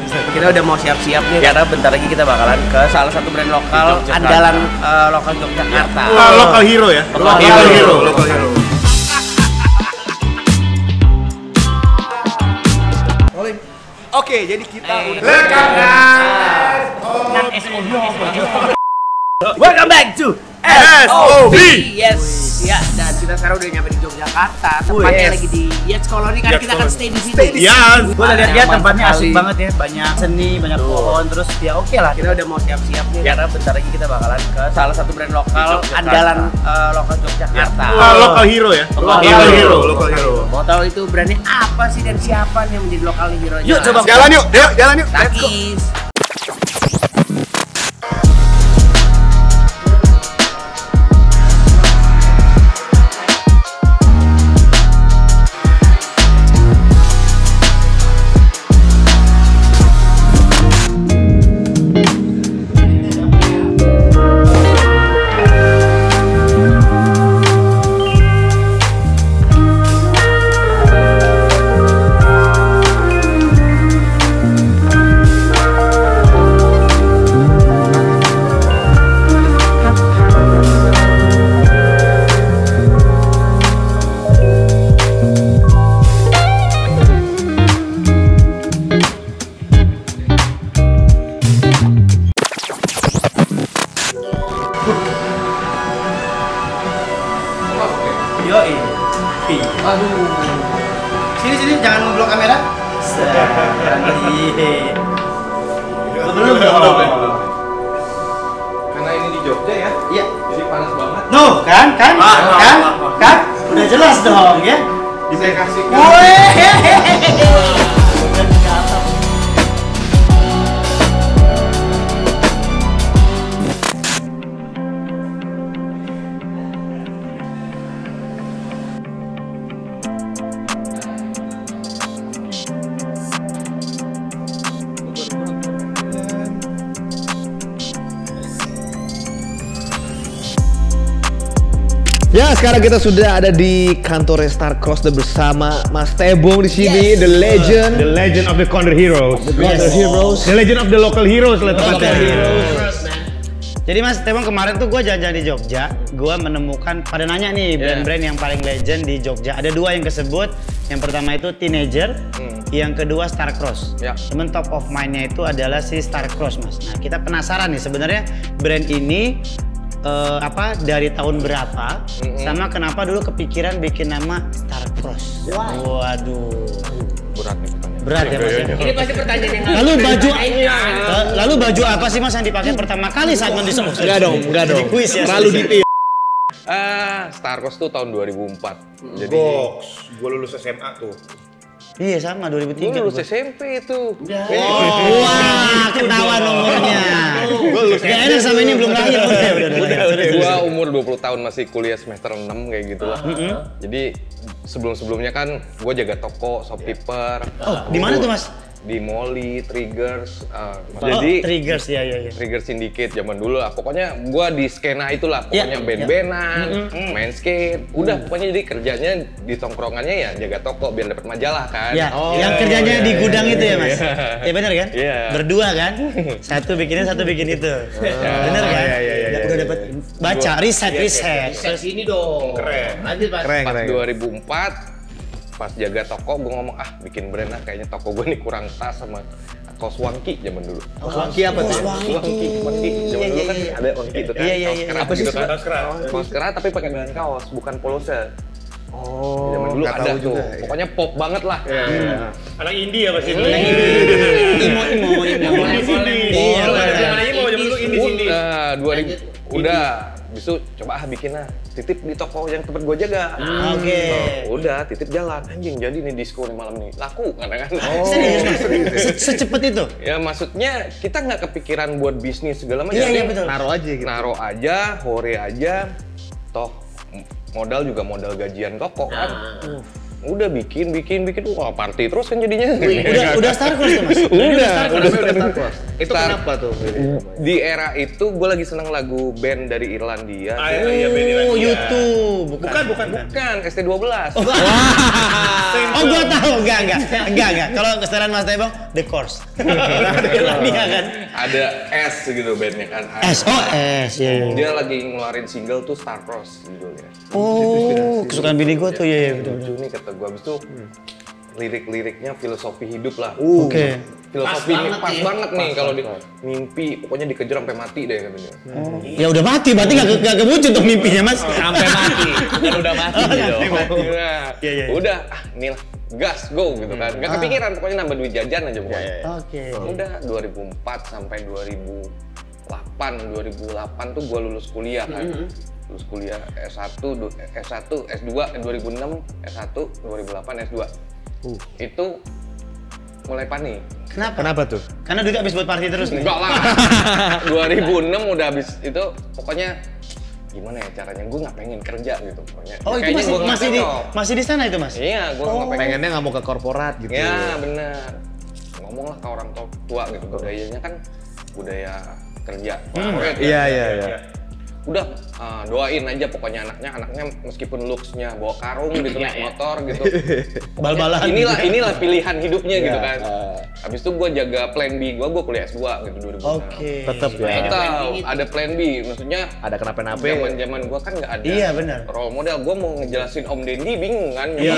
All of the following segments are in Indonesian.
Kita udah mau siap-siap nih karena bentar lagi kita bakalan ke salah satu brand lokal andalan lokal Yogyakarta. Lokal hero ya. Lokal hero. Oke, jadi kita udah Welcome back to SOB. Yes. Ya, dan kita sekarang udah nyampe di Yogyakarta. Tempatnya lagi di Yates Colony karena kita akan stay di sini. Ya, Gue lihat tempatnya asik banget ya, banyak seni, banyak pohon, terus ya oke lah. Kita udah mau siap-siap nih karena bentar lagi kita bakalan ke salah satu brand lokal andalan lokal Yogyakarta. lokal hero ya. Lokal hero. Mau tahu itu brandnya apa sih dan siapa nih yang menjadi lokal hero? Yuk, coba. Jalan yuk. Let's go. Takis. Yoi. Aduh. Sini jangan ngeblok kamera. Belum. Karena ini di Jogja ya, Iya. jadi panas banget. Nuh, kan? Udah jelas dong ya. Saya kasih Ya, sekarang kita sudah ada di kantor Star-Cross bersama Mas Tebong di sini, the legend, The legend of the corner heroes. Corner Heroes. The legend of the local heroes lah tempatnya. Jadi Mas Tebong, kemarin tuh gue jalan-jalan di Jogja, gue menemukan, pada nanya nih brand-brand yang paling legend di Jogja. Ada dua yang kesebut, yang pertama itu Teenager, yang kedua Star-Cross. Cuman top of mind-nya itu adalah si Star-Cross, Mas. Nah, kita penasaran nih sebenarnya brand ini dari tahun berapa, sama kenapa dulu kepikiran bikin nama Star-Cross. Waduh. berat nih pertanyaan. Berat ya Mas. Ini pasti pertanyaan yang Lalu baju apa sih Mas yang dipakai pertama kali saat mendiskusi? Enggak dong. Kuis ya. Terlalu detail. Star-Cross tuh tahun 2004. Jadi Box. Gua lulus SMA tuh. Iya sama gue 2003. lulus SMP itu. Wah, ketahuan nomornya. Gak enak sama ini belum lahir. Gua umur 20 tahun masih kuliah semester 6 kayak gitu lah. Jadi sebelum-sebelumnya kan gue jaga toko, shopkeeper. Oh, di mana tuh Mas? Di Molly, Triggers. Jadi Triggers ya. Trigger Syndicate zaman dulu lah. Pokoknya gua di skena itulah. Pokoknya band-bandan, main skate. Udah pokoknya jadi kerjanya di tongkrongannya ya jaga toko biar dapat majalah kan. Ya, yang kerjanya di gudang itu ya Mas? Ya benar kan? Iya. Berdua kan? Satu bikin itu. Bener kan? Iya. Udah dapat baca, riset. sini dong. Keren. Lanjut Mas. Pas 2004 pas jaga toko gue ngomong bikin brand lah, kayaknya toko gue nih kurang tas sama kaos Wangki zaman dulu. Wangki apa tuh? Wangki zaman dulu kan ada Wangki itu kan. Iya. Apa sih kaos kerat tapi pakai bahan kaos bukan polo shirt. Zaman dulu ada tuh. Pokoknya pop banget lah. Anak indie ya pasti. Imo. Udah besok coba bikin lah, titip di toko yang tempat gue jaga. Udah titip jalan, anjing jadi nih disco nih malam nih laku kadang-kadang. Serius Mas? Secepat itu? Ya maksudnya kita nggak kepikiran buat bisnis segala macam. Iya betul. Naro aja, hore aja, toh modal juga modal gajian toko kan. Udah bikin, wah party terus kan jadinya. Udah Star-Cross tuh Mas? Udah Star-Cross. Itu kenapa tuh? Di era itu gue lagi seneng lagu band dari Irlandia. Iya, band Irlandia. YouTube. Bukan, ST12. Oh, gua tahu. Enggak. Kalau kesetaraan Mas Tebong, The Course. Irlandia kan. Ada S gitu bandnya kan. SOS, ya. Dia lagi ngeluarin single tuh Star Cross judulnya. Oh, kesukaan bini gua tuh, ya betul. Lucu nih kata gue, abis itu lirik-liriknya filosofi hidup lah. Oke. Filosofi pas banget nih kalau di mimpi, pokoknya dikejar sampai mati deh katanya. Ya udah mati, berarti nggak kewujud tuh mimpinya Mas. Sampai mati. Kan udah mati gitu. Iya. Udah, nih lah, gas, go gitu kan. Nggak kepikiran, pokoknya nambah duit jajan aja pokoknya. Oke. Udah 2004 sampai 2008 tuh gue lulus kuliah kan. Lulus kuliah S1, S2, 2006, S1, 2008, S2. Itu mulai panik. Kenapa tuh? Karena duit habis buat party terus nih. Enggak lah. 2006 udah habis itu, pokoknya gimana ya caranya, gue nggak pengen kerja gitu pokoknya. Oh, itu masih di sana itu, Mas? Iya, gue nggak pengen. Pengennya nggak mau ke korporat gitu. Ya benar. Ngomong lah ke orang tua gitu, budayanya kan budaya kerja. Iya. Udah doain aja pokoknya anaknya meskipun looks-nya bawa karung gitu, naik motor gitu. Bal-balan. Inilah pilihan hidupnya gitu kan. Habis itu gue jaga plan B gue kuliah S2 gitu 2006. Oke. Tetap ya. Tetap ada plan B, maksudnya Ada kenapa-napa. zaman gue kan nggak ada Iya, benar. role model. Gue mau ngejelasin Om Dendi bingung kan. Iya.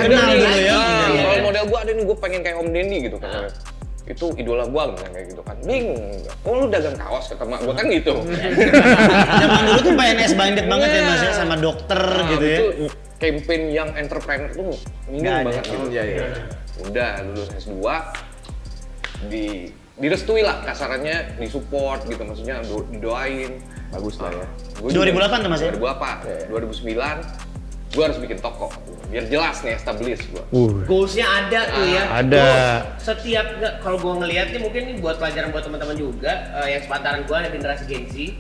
Kenal dulu ya. Role model gue ada nih, gue pengen kayak Om Dendi gitu kan. Itu idola gua kayak gitu kan. Bingung. Oh, lu dagang kaos kata mak gua kan gitu. Zaman dulu tuh PNS bandit banget ya Mas ya, sama dokter gitu ya. Itu campaign yang entrepreneur tuh minim banget gitu. Iya. Udah lulus S2 direstui lah kasarannya, disupport gitu, maksudnya didoain. Bagus lah ya. 2008 tuh Mas ya? 2008, 2009 gue harus bikin toko biar jelas nih establish gue. Goalsnya ada tuh ya. Ada. Setiap kalau gue ngeliat nih, mungkin ini buat pelajaran buat teman-teman juga yang sepantaran gue ada generasi Gen Z.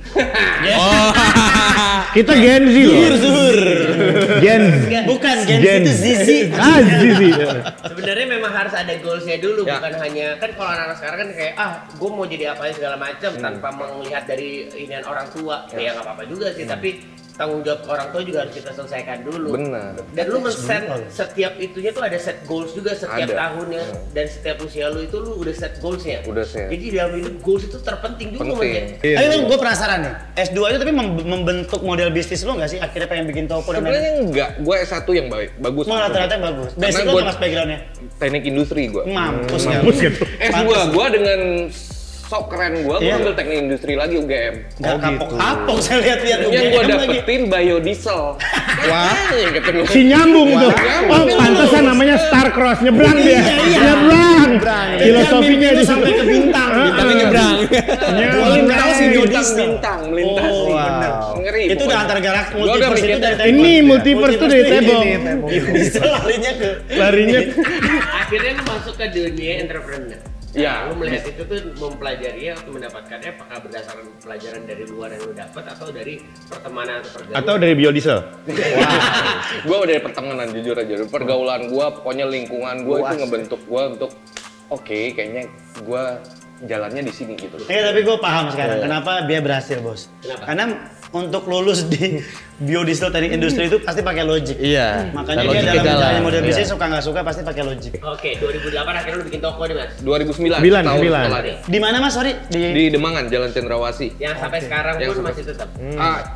Kita Gen Z loh. Gen. Bukan Gen Z itu Zizi. Zizi. Sebenarnya memang harus ada goalsnya dulu, bukan hanya kan kalau anak-anak sekarang kan kayak gue mau jadi apa segala macam tanpa melihat dari inian orang tua. Ya nggak apa-apa juga sih, tapi tanggung jawab orang tua juga harus kita selesaikan dulu. Benar. Dan lu men-set setiap itunya tuh ada set goals juga setiap tahunnya, dan setiap usia lu itu lu udah set goalsnya. Udah set. Jadi dalam hidup goals itu terpenting juga. Penting. Ayo gue penasaran nih, S2 itu tapi membentuk model bisnis lo nggak sih? Akhirnya pengen bikin toko dan Sebenarnya enggak, gue S1 yang bagus. mau rata-rata bagus. Basic lo Mas backgroundnya? Teknik industri gue. Mampus ya. S2 gue dengan sok keren gue ambil teknik industri lagi UGM. Gak kapok-kapok saya lihat-lihat Yang gue UGM lagi. dapetin biodiesel. Wah, ketemu. Si nyambung tuh. Oh, pantesan namanya Star Cross, nyebrang dia. Nyebrang. Filosofinya di sampai ke bintang. Bintangnya nyebrang. Melintasi biodiesel. Bintang, melintasi. Bener. Ngeri. Itu udah antar galak Gua udah multiverse itu mikir, dari Tebong. Ini multiverse tuh dari Tebong. Biodiesel larinya ke Larinya Akhirnya lu masuk ke dunia entrepreneur. Ya, Lu melihat itu tuh mempelajarinya atau mendapatkannya apakah berdasarkan pelajaran dari luar yang lu dapat atau dari pertemanan atau pergaulan? atau dari biodiesel. gue dari pertemanan jujur aja, pergaulan gue, pokoknya lingkungan gue itu ngebentuk gue untuk oke, kayaknya gue jalannya di sini gitu. tapi gue paham sekarang kenapa dia berhasil bos. Kenapa? Karena untuk lulus di biodiesel teknik industri itu pasti pakai logik. Iya. Makanya Dan dia logiknya dalam jalan. menjalani model Iya. bisnis suka nggak suka pasti pakai logik. Oke, 2008 akhirnya lu bikin toko nih Mas. 2009, Sembilan, tahun sembilan. setelahnya. Di mana Mas? Sorry Di Demangan, Jalan Cendrawasih. Yang sampai sekarang Yang pun sampai- masih tetap.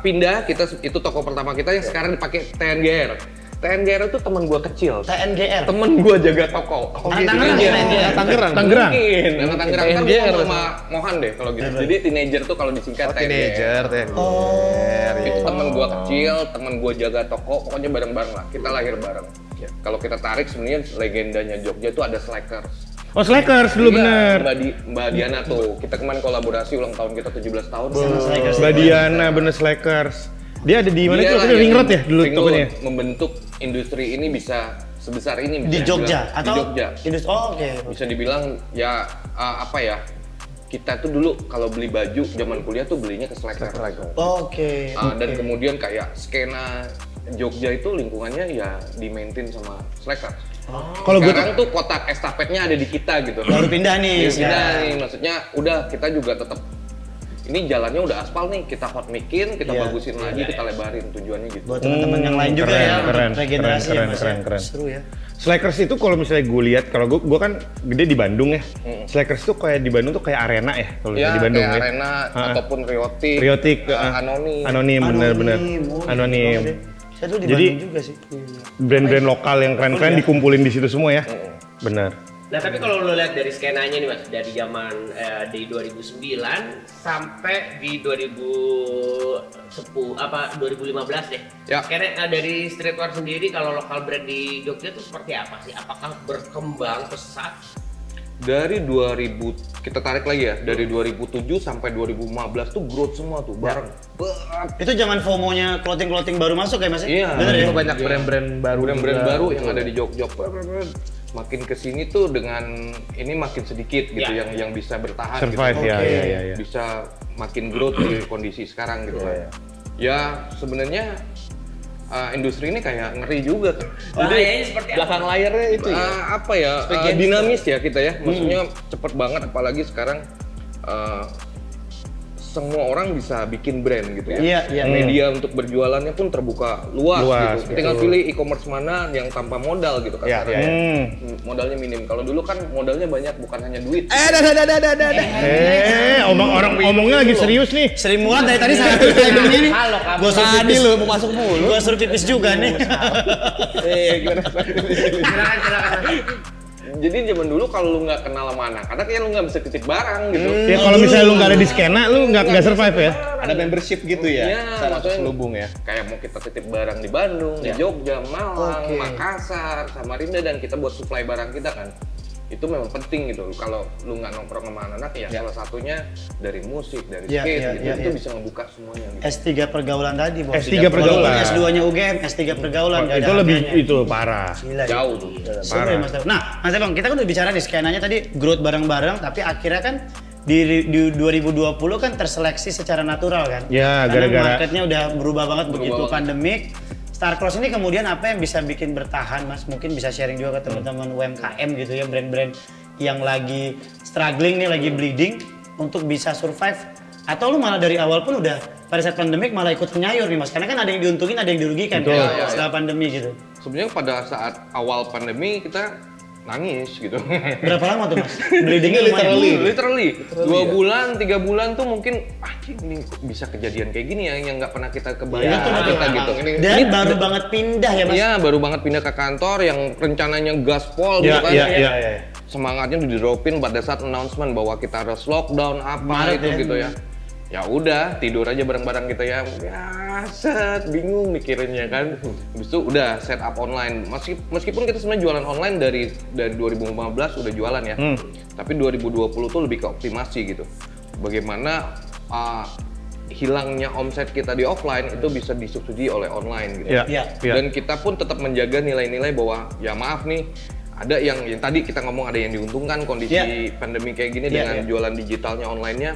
Pindah, kita itu toko pertama kita yang sekarang dipakai TNGR. TNGR itu teman gue kecil. TNGR. Temen gue jaga toko. Anak Tangerang ya, TNGR. Tangerang. Mungkin, anak Tangerang kan TNGR. gue sama Mohan deh kalau gitu. Jadi teenager tuh kalau disingkat Teenager, Itu temen gue kecil, temen gue jaga toko, pokoknya bareng-bareng lah. Kita lahir bareng. Kalau kita tarik sebenarnya legendanya Jogja itu ada Slackers. Oh, Slackers dulu bener. Mbak Diana tuh, kita kemarin kolaborasi ulang tahun kita 17 tahun. Mbak Diana bener Slackers. Dia ada di mana Dia tuh? lah Waktu itu yang Ring Road ya dulu Ring tokonya. Road membentuk industri ini bisa sebesar ini. Di bisa Jogja dibilang. atau Di Jogja. industri? Oh, oke. Bisa dibilang ya apa ya? Kita tuh dulu kalau beli baju zaman kuliah tuh belinya ke Slackers. Oke. Dan kemudian kayak skena Jogja itu lingkungannya ya di maintain sama Slackers. Kalau gue tuh Sekarang tuh kotak estafetnya ada di kita gitu. Baru pindah nih. Pindah nih, maksudnya udah kita juga tetap ini jalannya udah aspal nih, kita hot mic-in, kita Iya. bagusin lagi, kita lebarin tujuannya gitu. Buat teman-teman yang lain juga keren, ya, keren, untuk regenerasi keren, ya Mas. keren, ya. keren. Seru ya. Slackers itu kalau misalnya gue lihat, kalau gue kan gede di Bandung ya. Slackers tuh kayak di Bandung tuh kayak arena ya kalau Ya, di Bandung kayak ya. arena Ha-ha. ataupun riotik, Riotik, anonim. anonim, bener-bener, Oh, anonim. gitu. Saya dulu di Jadi, Bandung juga sih. Brand-brand lokal yang keren-keren dikumpulin di situ semua ya. Bener. Nah tapi kalau lo lihat dari skenanya nih Mas, dari zaman di 2009 sampai di 2015 deh. Ya. Skena dari streetwear sendiri kalau lokal brand di Jogja itu seperti apa sih? Apakah berkembang pesat? Dari 2000, kita tarik lagi ya, dari 2007 sampai 2015 tuh growth semua tuh, bareng. Itu zaman FOMO-nya clothing baru masuk ya Mas? Iya, Bener ya? Itu banyak brand-brand baru. Brand-brand juga. baru yang ada di Jogja. Makin kesini tuh dengan ini makin sedikit gitu Ya. yang bisa bertahan Survive gitu. ya, Oke. ya. Bisa makin growth di kondisi sekarang gitu kan. Ya sebenarnya industri ini kayak ngeri juga. Bahayanya seperti apa? Belakang layarnya itu ya. Apa ya? Dinamis ya kita ya. Maksudnya cepet banget apalagi sekarang semua orang bisa bikin brand gitu ya. Iya, iya. Media untuk berjualannya pun terbuka luas, Luas, gitu. Tinggal pilih e-commerce mana yang tanpa modal gitu kan. Iya, iya, iya. Modalnya minim. Kalau dulu kan modalnya banyak, bukan hanya duit. Omongnya lagi serius nih. Sering muat dari tadi saya timingnya nih. Halo kamu. Gua suruh Tadi pipis. lu mau masuk mulu. Gua suruh pipis juga nih. Silakan. Jadi zaman dulu kalau lu nggak kenal sama anak-anak ya lu nggak bisa titip barang gitu. Ya kalau misalnya lu nggak ada di skena, lu nggak survive ya. Ada membership gitu ya. Iya, Cara maksudnya terselubung ya. Kayak mau kita titip barang di Bandung, di Jogja, Malang, Makassar, Samarinda dan kita buat supply barang kita kan. Itu memang penting gitu. Kalau lu nggak nongkrong sama anak-anak ya salah satunya dari musik, dari Iya, skate iya, gitu. iya, Itu iya. bisa ngebuka semuanya gitu. S3 pergaulan tadi, Bos. S3 pergaulan. Walaupun S2-nya UGM, S3 pergaulan nggak ada Itu lebih harganya. itu parah. Gila, Jauh tuh. Seru ya, Mas Tebong. Nah, Mas Tebong, kita kan udah bicara nih skenanya tadi growth bareng-bareng, tapi akhirnya kan di 2020 kan terseleksi secara natural kan? Ya, Karena gara-gara- marketnya udah berubah banget begitu banget. pandemik. Starcross ini kemudian apa yang bisa bikin bertahan, Mas? Mungkin bisa sharing juga ke teman-teman UMKM gitu ya, brand-brand yang lagi struggling nih, lagi bleeding untuk bisa survive. Atau lu malah dari awal pun udah pada saat pandemik malah ikut nyayur nih, Mas? Karena kan ada yang diuntungin, ada yang dirugikan Betul. kan setelah pandemi gitu. Sebenarnya pada saat awal pandemi kita nangis gitu. Berapa lama tuh, Mas? Bleedingnya lumayan. Literally 2 bulan, 3 bulan tuh mungkin ini kok bisa kejadian kayak gini ya yang nggak pernah kita kebayang Betul, betul. kita gitu. Dan baru banget pindah ya, Mas? Iya, baru banget pindah ke kantor yang rencananya gaspol gitu Iya, kan. iya, iya. Semangatnya udah di-dropin pada saat announcement bahwa kita harus lockdown apa Maret itu ya. gitu ya. Ya udah, tidur aja bareng-bareng kita ya. Ya, set, bingung mikirinnya kan. Habis itu udah set up online. Meskipun kita sebenarnya jualan online dari 2015 udah jualan ya. Tapi 2020 tuh lebih ke optimasi gitu. Bagaimana hilangnya omset kita di offline itu bisa disubsidi oleh online gitu. Iya. Iya. Iya. Dan kita pun tetap menjaga nilai-nilai bahwa ya maaf nih, ada yang tadi kita ngomong ada yang diuntungkan kondisi Iya. pandemi kayak gini Iya, dengan iya. jualan digitalnya online-nya.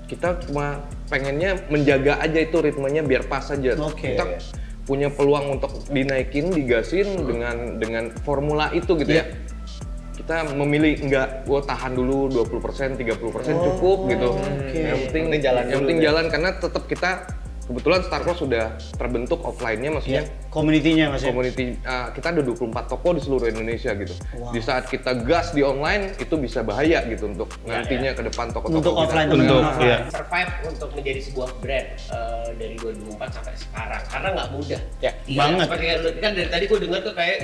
Kita cuma pengennya menjaga aja itu ritmenya biar pas aja. Oke. Kita punya peluang untuk dinaikin, digasin dengan formula itu gitu ya. Kita memilih enggak, gua tahan dulu 20%, 30% cukup gitu. Yang penting jalan yang dulu penting ya. jalan karena tetap kita kebetulan Starcross sudah terbentuk offline-nya maksudnya Komunitinya, Mas ya? community kita ada 24 toko di seluruh Indonesia gitu. Di saat kita gas di online itu bisa bahaya gitu untuk nantinya ke depan toko-toko Untuk kita. offline, Untuk, teman-teman offline. iya. Survive untuk menjadi sebuah brand dari 2004 sampai sekarang karena nggak mudah. Ya, Iya, banget. Seperti yang lu- kan dari tadi gue dengar tuh kayak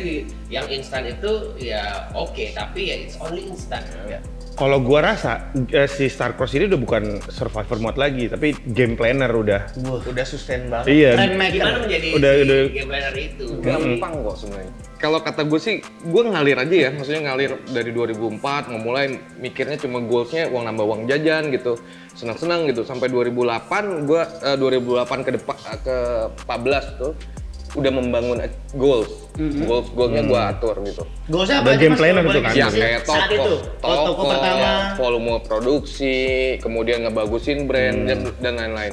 yang instan itu ya oke, tapi ya it's only instan. Ya. Kalau gua rasa si Starcross ini udah bukan survivor mode lagi, tapi game planner udah. Udah sustain banget. Iya. Trendmaker. Gimana menjadi Udah- si udah. game planner itu? Gampang kok sebenarnya. Kalau kata gue sih, gue ngalir aja ya. Maksudnya ngalir dari 2004, memulai mikirnya cuma goalsnya uang nambah uang jajan gitu. Senang-senang gitu. Sampai 2008, gue 2008 ke depan ke 14 tuh udah membangun goals. Goalsnya gue atur gitu. Goalsnya Ada apa aja, game Mas, planner kalau tuh boleh kan? Ya dijelasin? kayak Saat itu, toko pertama. volume produksi, kemudian ngebagusin brand dan lain-lain.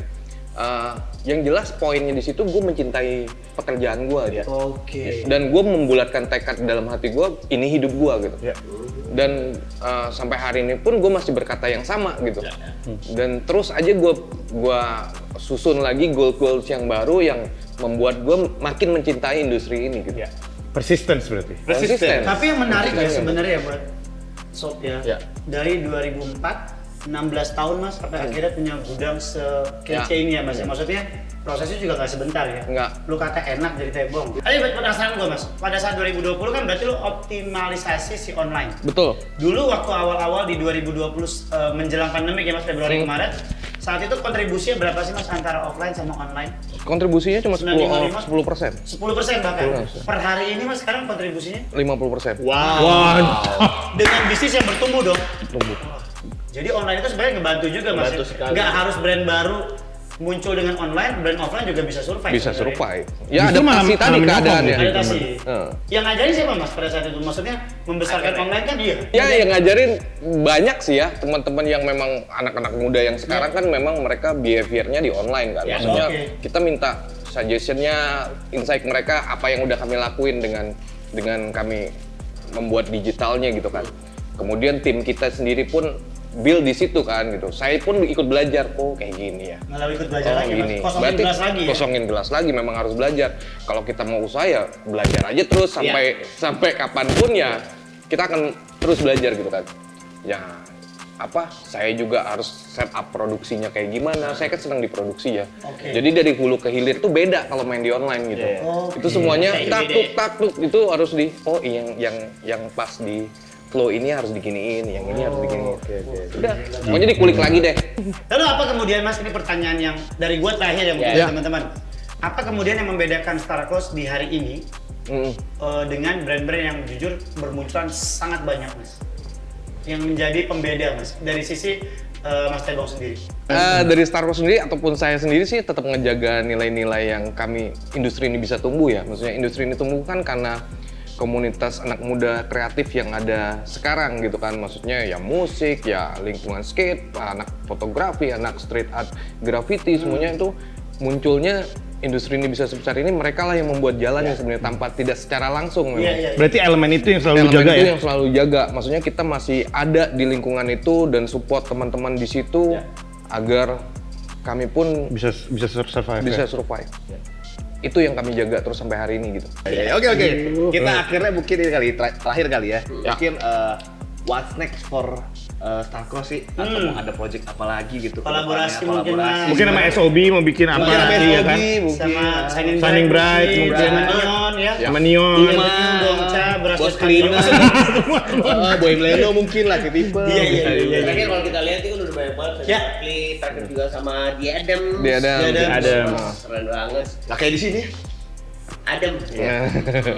yang jelas poinnya di situ gue mencintai pekerjaan gue aja. Oke. Dan gue membulatkan tekad dalam hati gue, ini hidup gue gitu. Dan sampai hari ini pun gue masih berkata yang sama gitu. Dan terus aja gue susun lagi goals yang baru yang membuat gue makin mencintai industri ini gitu. Persistence berarti. Konsisten. Tapi yang menarik ya sebenarnya buat Sob ya. Dari 2004 16 tahun Mas sampai akhirnya punya gudang sekece ini ya Mas. Maksudnya prosesnya juga nggak sebentar ya. Enggak. Lu kata enak jadi tebong. Ayo penasaran gua Mas. Pada saat 2020 kan berarti lu optimalisasi si online. Betul. Dulu waktu awal-awal di 2020 menjelang pandemi ya Mas, Februari kemarin. Saat itu kontribusinya berapa sih Mas antara offline sama online? Kontribusinya cuma 10%. 10% bahkan. Per hari ini Mas sekarang kontribusinya 50%. Wow. dengan bisnis yang bertumbuh dong. Jadi online itu sebenarnya ngebantu juga Mas. Nggak harus brand baru muncul dengan online, brand offline juga bisa survive. Bisa sebenarnya. survive. Ya Justru adaptasi tadi keadaannya. Adaptasi. Yang ngajarin siapa Mas pada saat itu? Maksudnya membesarkan online kan dia? Ya yang ngajarin banyak sih ya teman-teman yang memang anak-anak muda yang sekarang kan memang mereka behaviornya di online kan. Maksudnya kita minta suggestionnya, insight mereka apa yang udah kami lakuin dengan kami membuat digitalnya gitu kan. Kemudian tim kita sendiri pun build di situ kan gitu. Saya pun ikut belajar, kayak gini ya. Malah ikut belajar lagi, gini. kosongin Berarti gelas lagi ya? Kosongin gelas lagi, memang harus belajar. Kalau kita mau usaha ya belajar aja terus sampai kapanpun ya kita akan terus belajar gitu kan. Ya saya juga harus set up produksinya kayak gimana. Saya kan senang di produksi ya. Jadi dari hulu ke hilir tuh beda kalau main di online gitu. Itu semuanya taktuk itu harus yang pas di flow ini harus diginiin, yang ini harus diginiin. Udah, pokoknya dikulik lagi deh. Lalu apa kemudian Mas, ini pertanyaan yang dari gua terakhir ya mungkin teman-teman. Apa kemudian yang membedakan Star Cross di hari ini dengan brand-brand yang jujur bermunculan sangat banyak Mas? Yang menjadi pembeda Mas, dari sisi Mas Tebong sendiri? Dari Star Cross sendiri ataupun saya sendiri sih tetap ngejaga nilai-nilai yang industri ini bisa tumbuh ya. Maksudnya industri ini tumbuh kan karena komunitas anak muda kreatif yang ada sekarang gitu kan, maksudnya ya musik, ya lingkungan skate, anak fotografi, anak street art, graffiti, semuanya itu munculnya industri ini bisa sebesar ini, mereka lah yang membuat jalan yang sebenarnya tanpa tidak secara langsung. Berarti elemen itu yang selalu jaga ya? Yang selalu jaga, maksudnya kita masih ada di lingkungan itu dan support teman-teman di situ agar kami pun bisa survive. Bisa survive. Itu yang kami jaga terus sampai hari ini gitu. Oke. Kita akhirnya mungkin ini kali terakhir kali ya. Mungkin what's next for Star Cross sih? Atau mau ada project apa lagi gitu? Kolaborasi mungkin Mas. Mungkin sama SOB mau bikin apa lagi ya kan? Sama Shining Bright mungkin. sama Neon ya. Sama Neon. Dongca, Bos Cleaner. Boy Leno mungkin lah tipe. Iya. Terakhir kalau kita lihat itu kan udah banyak banget. Terakhir juga sama The Adam. Keren banget. Lah kayak di sini. Adam.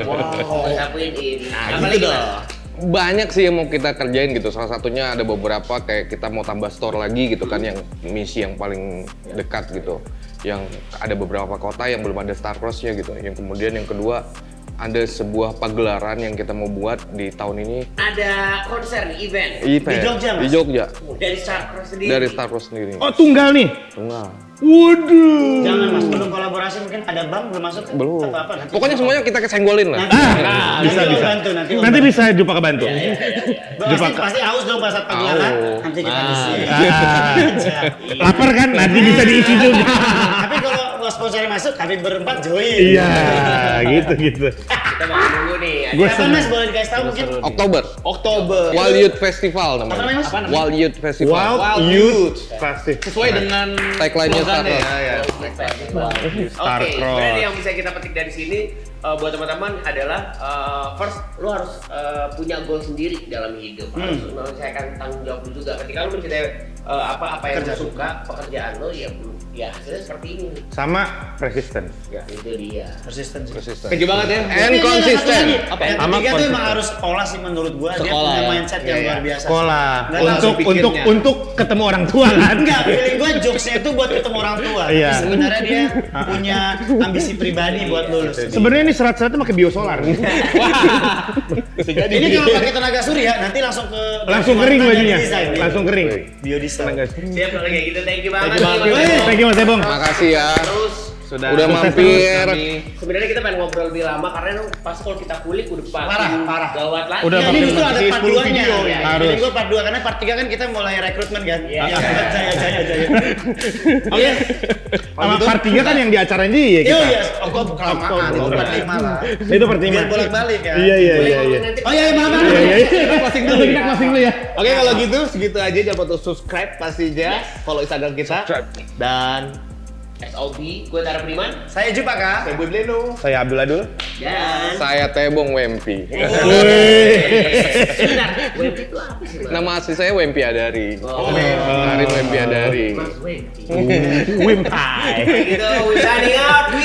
Wow. Ngapain ini? Gitu dong. Banyak sih yang mau kita kerjain gitu. Salah satunya ada beberapa kayak kita mau tambah store lagi gitu kan, yang misi yang paling dekat gitu. Yang ada beberapa kota yang belum ada Star Cross-nya gitu. Yang kemudian yang kedua ada sebuah pagelaran yang kita mau buat di tahun ini. Ada konser nih, event. Di Jogja, Mas? Di Jogja. Dari Star Cross sendiri. Dari Star Cross sendiri. Oh, tunggal nih? Tunggal. Waduh. Jangan Mas, belum kolaborasi mungkin ada bank belum masuk? Belum. Atau apa? Nanti Pokoknya semuanya kita kesenggolin lah. Bisa. Bantu, Nanti bisa jumpa kebantu. Pasti haus dong pas saat pagelaran. Nanti kita isi. Lapar kan? Nanti bisa diisi juga. Tapi kalau sponsornya masuk, kami berempat join. Iya, gitu. Kita mau nunggu nih. Kapan Mas boleh dikasih tahu mungkin? Oktober. Wild Youth Festival namanya. Apa namanya Mas? Wild Youth Festival. Wild Youth Festival. Sesuai dengan tagline-nya Star Cross. Star Oke, Cross. sebenarnya yang bisa kita petik dari sini buat teman-teman adalah first lu harus punya goal sendiri dalam hidup. Harus menyelesaikan tanggung jawab lu juga. Ketika lu mencintai apa yang lu suka, pekerjaan lu ya hasilnya seperti ini. Sama persistence. Ya, itu dia. Persisten. Keju banget ya. And konsisten. Yang ketiga tuh emang harus sekolah sih menurut gua. Dia punya mindset yang luar biasa. Sekolah. Nggak langsung Untuk ketemu orang tua kan? Enggak, feeling gua jokesnya itu buat ketemu orang tua. Iya. Tapi sebenarnya dia punya ambisi pribadi buat lulus. Sebenarnya ini serat-seratnya pakai biosolar. Ini kalau pakai tenaga surya nanti langsung Langsung kering bajunya. Desain. Langsung kering. Biodesign. Siap kalau kayak gitu. Thank you banget. Thank you Mas Tebong. Makasih ya. Terus Sudah Udah sukses mampir. sebenarnya kita pengen ngobrol lebih lama karena pas kalau kita kulik udah Parah. gawat lagi. Udah Ini makin justru ada lebih part 10 2-nya. video Ya, harus. jadi gue part 2 karena part 3 kan kita mulai rekrutmen kan. Iya. Jaya. Oke. Sama part 3 kan yang di acaranya dia Iya, kita. iya. Oh, gue kelamaan. Itu part 5 lah. Itu pertimbangan. Biar bolak-balik kan. Iya. Boleh ngomong nanti. Oh iya, maaf. Iya. Kita closing dulu. Kita closing dulu ya. Oke, kalau gitu segitu aja. Jangan lupa untuk subscribe pastinya, follow Instagram kita. Dan SOB, gue Tara Priman. Saya Jupa Kak. saya Boy Bleno. Saya Abdul Adul. Dan Saya Tebong Wempi. Bentar, Wempi itu apa sih, Mas? Nama asli saya Wempi Adari. Oh, Karim Wempi Adari. Mas Wempi. Wimpai. Gitu, we signing out. We